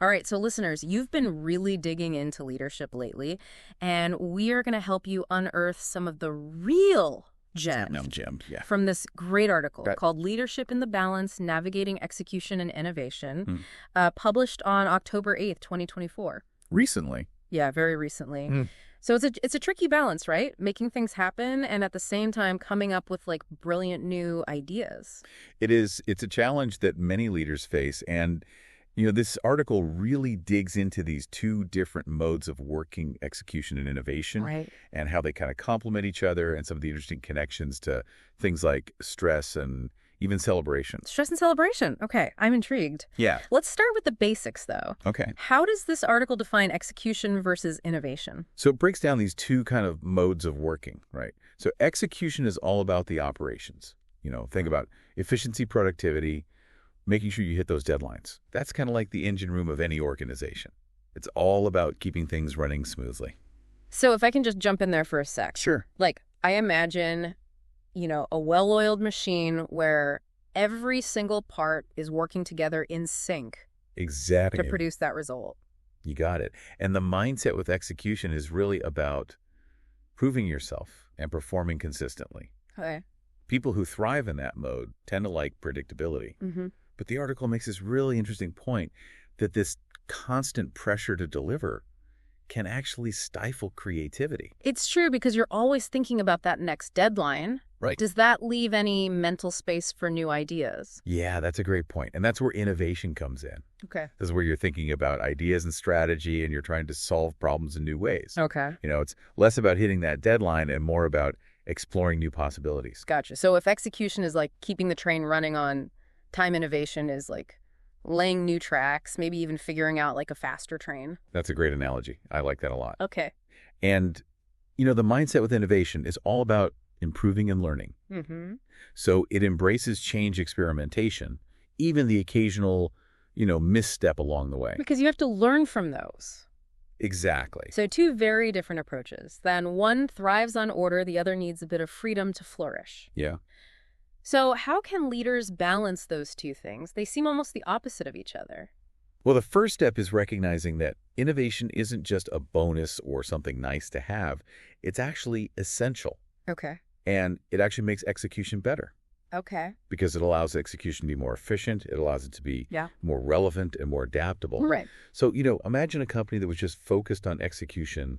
All right, so listeners, you've been really digging into leadership lately, and we are going to help you unearth some of the real gems Gems, yeah. from this great article Got- called Leadership in the Balance, Navigating Execution and Innovation, Hmm. published on October 8th, 2024. Recently. Yeah, very recently. Hmm. So it's a tricky balance, right? Making things happen and at the same time coming up with like brilliant new ideas. It's a challenge that many leaders face. And, this article really digs into these two different modes of working, execution and innovation, Right. and how they kind of complement each other and some of the interesting connections to things like stress and even celebration. Stress and celebration. Okay, I'm intrigued. Yeah. Let's start with the basics, though. Okay. How does this article define execution versus innovation? So it breaks down these two kind of modes of working, right? So execution is all about the operations. Think about efficiency, productivity, making sure you hit those deadlines. That's kind of like the engine room of any organization. It's all about keeping things running smoothly. So if I can just jump in there for a sec. Sure. Like, I imagine, a well-oiled machine where every single part is working together in sync Exactly. to produce that result. You got it. And the mindset with execution is really about proving yourself and performing consistently. Okay. People who thrive in that mode tend to like predictability. Mm-hmm. But the article makes this really interesting point that this constant pressure to deliver can actually stifle creativity. It's true because you're always thinking about that next deadline. Right. Does that leave any mental space for new ideas? Yeah, that's a great point. And that's where innovation comes in. Okay. This is where you're thinking about ideas and strategy and you're trying to solve problems in new ways. Okay. It's less about hitting that deadline and more about exploring new possibilities. Gotcha. So if execution is like keeping the train running on time, innovation is like laying new tracks, maybe even figuring out like a faster train. That's a great analogy. I like that a lot. Okay. And, the mindset with innovation is all about improving and learning. Mm-hmm. So it embraces change experimentation, even the occasional, misstep along the way. Because you have to learn from those. Exactly. So two very different approaches. Then one thrives on order, the other needs a bit of freedom to flourish. Yeah. So how can leaders balance those two things? They seem almost the opposite of each other. Well, the first step is recognizing that innovation isn't just a bonus or something nice to have. It's actually essential. Okay. And it actually makes execution better Okay. because it allows execution to be more efficient. It allows it to be Yeah. more relevant and more adaptable. Right. So, imagine a company that was just focused on execution,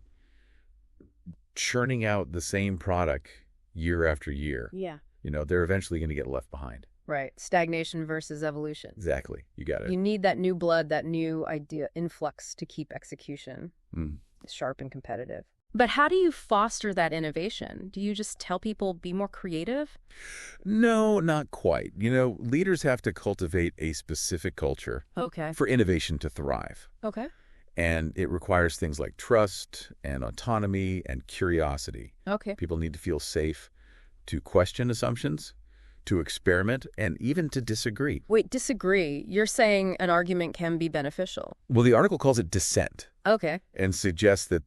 churning out the same product year after year. Yeah. They're eventually going to get left behind. Right. Stagnation versus evolution. Exactly. You got it. You need that new blood, that new idea influx to keep execution Mm. sharp and competitive. But how do you foster that innovation? Do you just tell people be more creative? No, not quite. Leaders have to cultivate a specific culture Okay. for innovation to thrive. Okay. And it requires things like trust and autonomy and curiosity. Okay. People need to feel safe to question assumptions, to experiment, and even to disagree. Wait, disagree. You're saying an argument can be beneficial. Well, the article calls it dissent Okay. and suggests that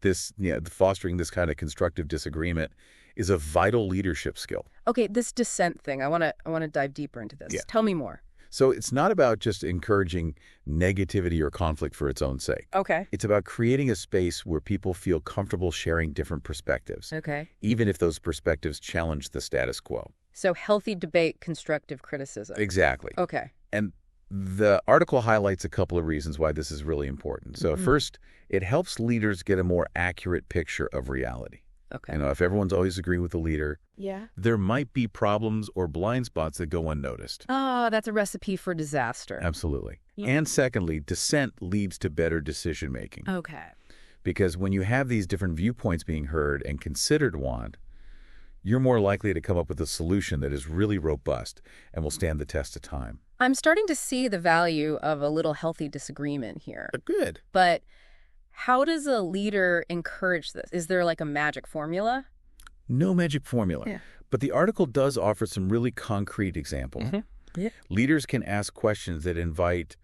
fostering this kind of constructive disagreement is a vital leadership skill. Okay, this dissent thing, I want to dive deeper into this. Yeah. Tell me more. So it's not about just encouraging negativity or conflict for its own sake. Okay. It's about creating a space where people feel comfortable sharing different perspectives, Okay. even if those perspectives challenge the status quo. So healthy debate, constructive criticism. Exactly. Okay. And the article highlights a couple of reasons why this is really important. So first, it helps leaders get a more accurate picture of reality. Okay. If everyone's always agreeing with the leader, Yeah. there might be problems or blind spots that go unnoticed. Oh, that's a recipe for disaster. Absolutely. Yeah. And secondly, dissent leads to better decision-making. Okay. Because when you have these different viewpoints being heard and considered one, you're more likely to come up with a solution that is really robust and will stand the test of time. I'm starting to see the value of a little healthy disagreement here. Good. But how does a leader encourage this? Is there like a magic formula? No magic formula. Yeah. But the article does offer some really concrete examples. Yeah. Leaders can ask questions that invite,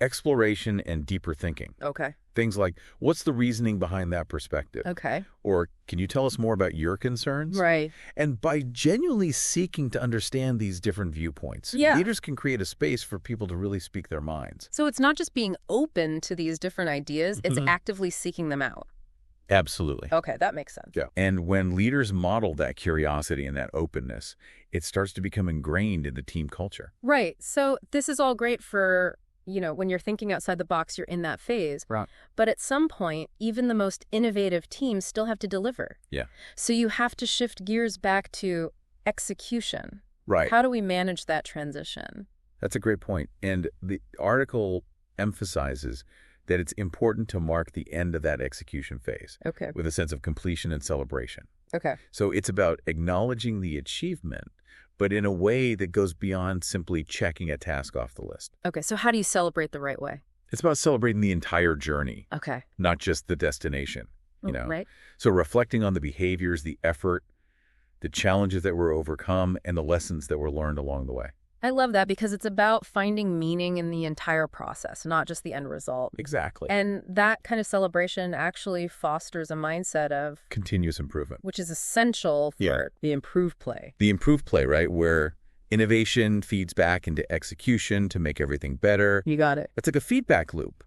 exploration and deeper thinking. Okay. Things like, what's the reasoning behind that perspective? Okay. Or can you tell us more about your concerns? Right. And by genuinely seeking to understand these different viewpoints, Yeah. leaders can create a space for people to really speak their minds. So it's not just being open to these different ideas, it's Mhm. actively seeking them out. Absolutely. Okay, that makes sense. Yeah. And when leaders model that curiosity and that openness, it starts to become ingrained in the team culture. Right. So this is all great for, when you're thinking outside the box, you're in that phase. Right. But at some point, even the most innovative teams still have to deliver. Yeah. So you have to shift gears back to execution. Right. How do we manage that transition? That's a great point. And the article emphasizes that it's important to mark the end of that execution phase Okay. with a sense of completion and celebration. Okay. So it's about acknowledging the achievement, but in a way that goes beyond simply checking a task off the list. Okay. So how do you celebrate the right way? It's about celebrating the entire journey, Okay. not just the destination, Right. So reflecting on the behaviors, the effort, the challenges that were overcome, and the lessons that were learned along the way. I love that because it's about finding meaning in the entire process, not just the end result. Exactly. And that kind of celebration actually fosters a mindset of, Continuous improvement. which is essential for Yeah. the improved play. The improved play, right, where innovation feeds back into execution to make everything better. You got it. It's like a feedback loop.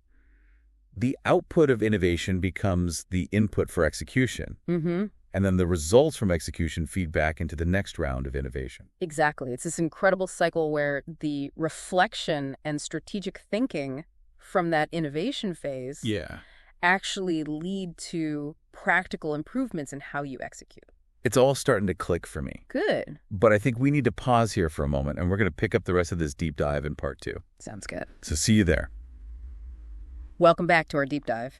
The output of innovation becomes the input for execution, Mm-hmm. and then the results from execution feed back into the next round of innovation. Exactly. It's this incredible cycle where the reflection and strategic thinking from that innovation phase Yeah. actually lead to practical improvements in how you execute. It's all starting to click for me. Good. But I think we need to pause here for a moment, and we're going to pick up the rest of this deep dive in part 2. Sounds good. So see you there. Welcome back to our deep dive.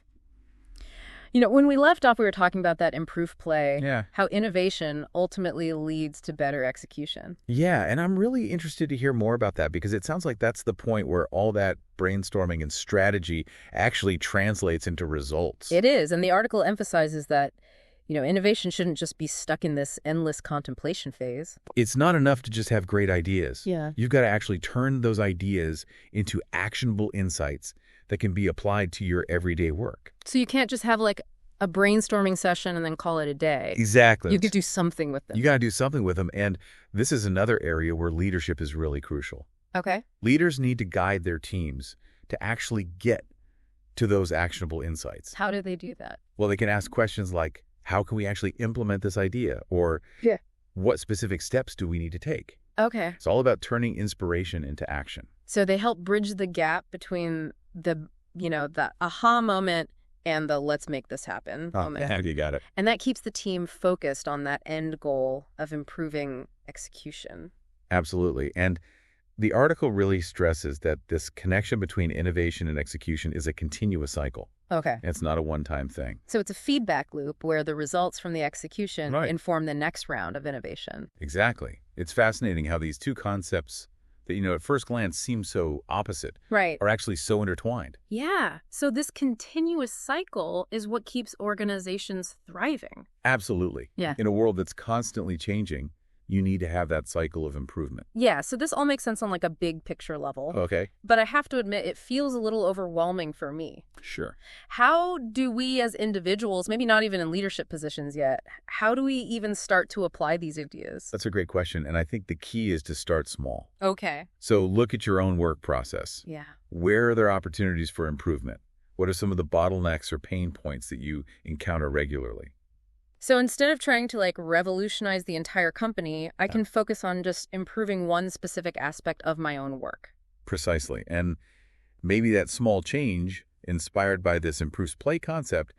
When we left off, we were talking about that improved play, Yeah. how innovation ultimately leads to better execution. Yeah, and I'm really interested to hear more about that because it sounds like that's the point where all that brainstorming and strategy actually translates into results. It is, and the article emphasizes that, innovation shouldn't just be stuck in this endless contemplation phase. It's not enough to just have great ideas. Yeah. You've got to actually turn those ideas into actionable insights that can be applied to your everyday work. So you can't just have like a brainstorming session and then call it a day. Exactly. You could do something with them. You got to do something with them, and this is another area where leadership is really crucial. Okay. Leaders need to guide their teams to actually get to those actionable insights. How do they do that? Well, they can ask questions like, how can we actually implement this idea? Or Yeah. what specific steps do we need to take? Okay. It's all about turning inspiration into action. So they help bridge the gap between the aha moment and the let's make this happen moment. Yeah, you got it. And that keeps the team focused on that end goal of improving execution. Absolutely. And the article really stresses that this connection between innovation and execution is a continuous cycle. Okay. It's not a one-time thing. So it's a feedback loop where the results from the execution Right. inform the next round of innovation. Exactly. It's fascinating how these two concepts that, at first glance seem so opposite Right. are actually so intertwined. Yeah. So this continuous cycle is what keeps organizations thriving. Absolutely. Yeah. In a world that's constantly changing, you need to have that cycle of improvement. Yeah. So this all makes sense on like a big picture level. Okay. But I have to admit, it feels a little overwhelming for me. Sure. How do we as individuals, maybe not even in leadership positions yet, how do we even start to apply these ideas? That's a great question. And I think the key is to start small. Okay. So look at your own work process. Yeah. Where are there opportunities for improvement? What are some of the bottlenecks or pain points that you encounter regularly? So instead of trying to like revolutionize the entire company, I can focus on just improving one specific aspect of my own work. Precisely. And maybe that small change, inspired by this improved play concept,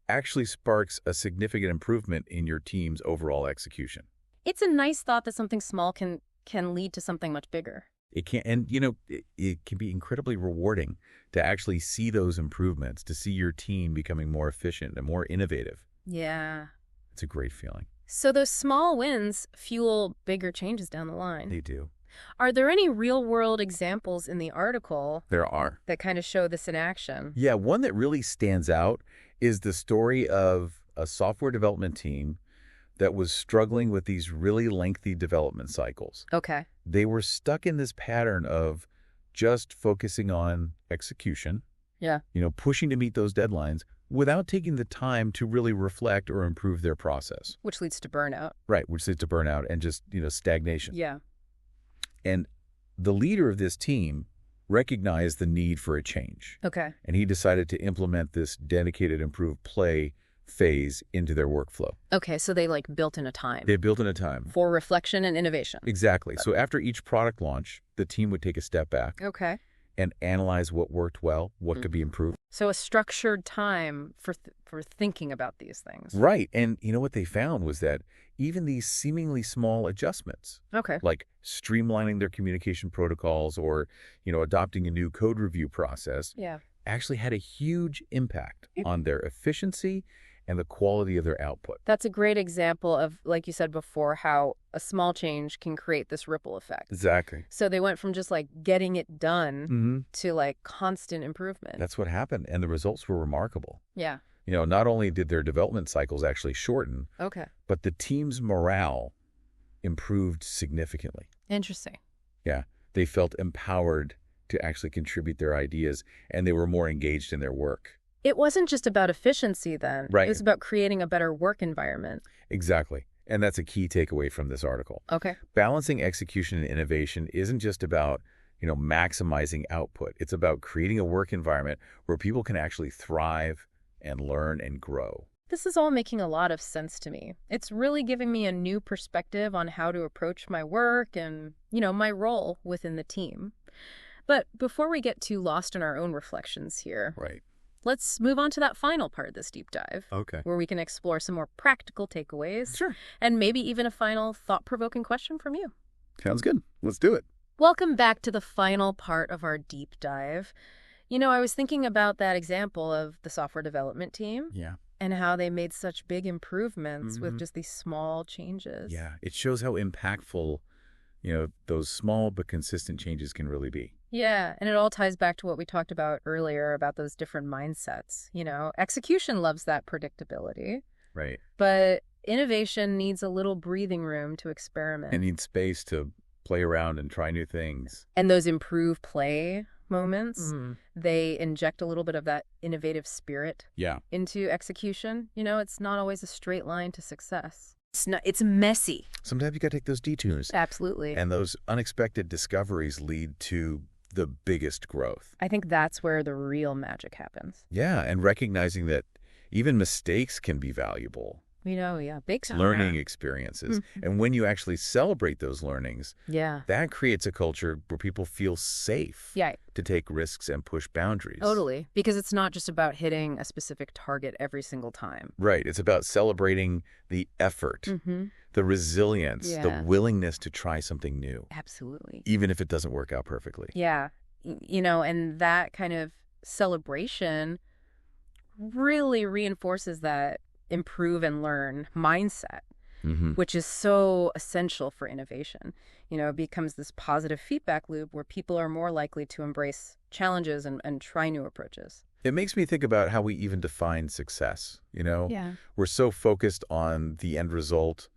actually sparks a significant improvement in your team's overall execution. It's a nice thought that something small can lead to something much bigger. It can, and it can be incredibly rewarding to actually see those improvements, to see your team becoming more efficient and more innovative. Yeah. It's a great feeling. So those small wins fuel bigger changes down the line. They do. Are there any real-world examples in the article There are. that kind of show this in action? Yeah, one that really stands out is the story of a software development team that was struggling with these really lengthy development cycles. Okay. They were stuck in this pattern of just focusing on execution Yeah. Pushing to meet those deadlines without taking the time to really reflect or improve their process. Which leads to burnout. Right, which leads to burnout and just, stagnation. Yeah. And the leader of this team recognized the need for a change. Okay. And he decided to implement this dedicated improved play phase into their workflow. Okay, so they built in a time. They built in a time. For reflection and innovation. Exactly. So after each product launch, the team would take a step back Okay. and analyze what worked well, what could be improved. So a structured time for thinking about these things. Right. And what they found was that even these seemingly small adjustments, Okay. like streamlining their communication protocols or, adopting a new code review process, Yeah. actually had a huge impact on their efficiency and the quality of their output. That's a great example of, like you said before, how a small change can create this ripple effect. Exactly. So they went from just getting it done Mm-hmm. to constant improvement. That's what happened. And the results were remarkable. Yeah. Not only did their development cycles actually shorten, Okay. but the team's morale improved significantly. Interesting. Yeah. They felt empowered to actually contribute their ideas, and they were more engaged in their work. It wasn't just about efficiency then. Right. It was about creating a better work environment. Exactly. And that's a key takeaway from this article. Okay. Balancing execution and innovation isn't just about, maximizing output. It's about creating a work environment where people can actually thrive and learn and grow. This is all making a lot of sense to me. It's really giving me a new perspective on how to approach my work and, my role within the team. But before we get too lost in our own reflections here, Right. let's move on to that final part of this deep dive, Okay. where we can explore some more practical takeaways. Sure. And maybe even a final thought-provoking question from you. Sounds good. Let's do it. Welcome back to the final part of our deep dive. I was thinking about that example of the software development team Yeah. and how they made such big improvements with Mhm. just these small changes. Yeah. It shows how impactful, those small but consistent changes can really be. Yeah, and it all ties back to what we talked about earlier about those different mindsets. Execution loves that predictability, Right. but innovation needs a little breathing room to experiment. And need space to play around and try new things. And those improve play moments, Mhm. they inject a little bit of that innovative spirit Yeah. into execution. It's not always a straight line to success. It's messy. Sometimes you got to take those detours. Absolutely. And those unexpected discoveries lead to the biggest growth. I think that's where the real magic happens. Yeah. And recognizing that even mistakes can be valuable. Big time. Learning experiences. And when you actually celebrate those learnings, Yeah. that creates a culture where people feel safe Yeah, to take risks and push boundaries. totally. Because it's not just about hitting a specific target every single time. Right. It's about celebrating the effort, Mm-hmm. the resilience, Yeah. the willingness to try something new, Absolutely. even if it doesn't work out perfectly. Yeah. And that kind of celebration really reinforces that improve and learn mindset, Mm-hmm. which is so essential for innovation. It becomes this positive feedback loop where people are more likely to embrace challenges and try new approaches. It makes me think about how we even define success. Yeah. We're so focused on the end result.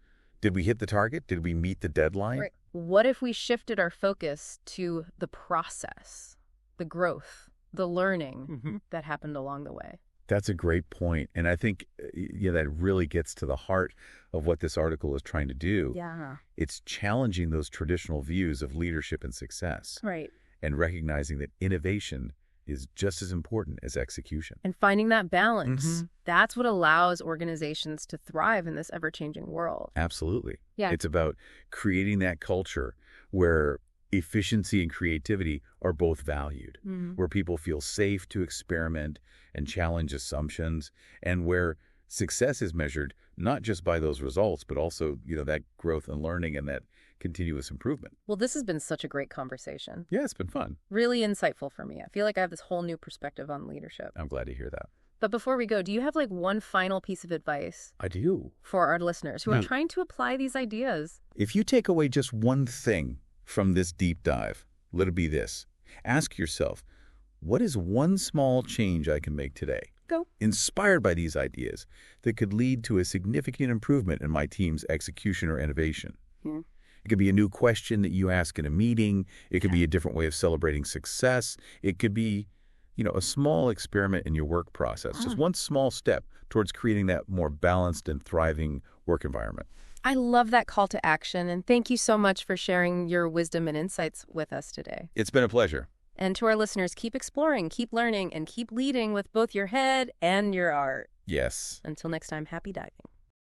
Did we hit the target? Did we meet the deadline? Right. What if we shifted our focus to the process, the growth, the learning that happened along the way? That's a great point. And I think that really gets to the heart of what this article is trying to do. Yeah. It's challenging those traditional views of leadership and success Right. and recognizing that innovation is just as important as execution. And finding that balance, Mhm. that's what allows organizations to thrive in this ever-changing world. Absolutely. Yeah. It's about creating that culture where efficiency and creativity are both valued, where people feel safe to experiment and challenge assumptions, and where success is measured not just by those results, but also, that growth and learning and that continuous improvement. Well, this has been such a great conversation. Yeah, it's been fun. Really insightful for me. I feel like I have this whole new perspective on leadership. I'm glad to hear that. But before we go, do you have one final piece of advice I do. for our listeners who are trying to apply these ideas? If you take away just one thing from this deep dive, let it be this. Ask yourself, what is one small change I can make today? Go. Inspired by these ideas that could lead to a significant improvement in my team's execution or innovation. Yeah. It could be a new question that you ask in a meeting. It could be a different way of celebrating success. It could be A small experiment in your work process, just one small step towards creating that more balanced and thriving work environment. I love that call to action, and thank you so much for sharing your wisdom and insights with us today. It's been a pleasure. And to our listeners, keep exploring, keep learning, and keep leading with both your head and your art. Yes. Until next time, happy diving.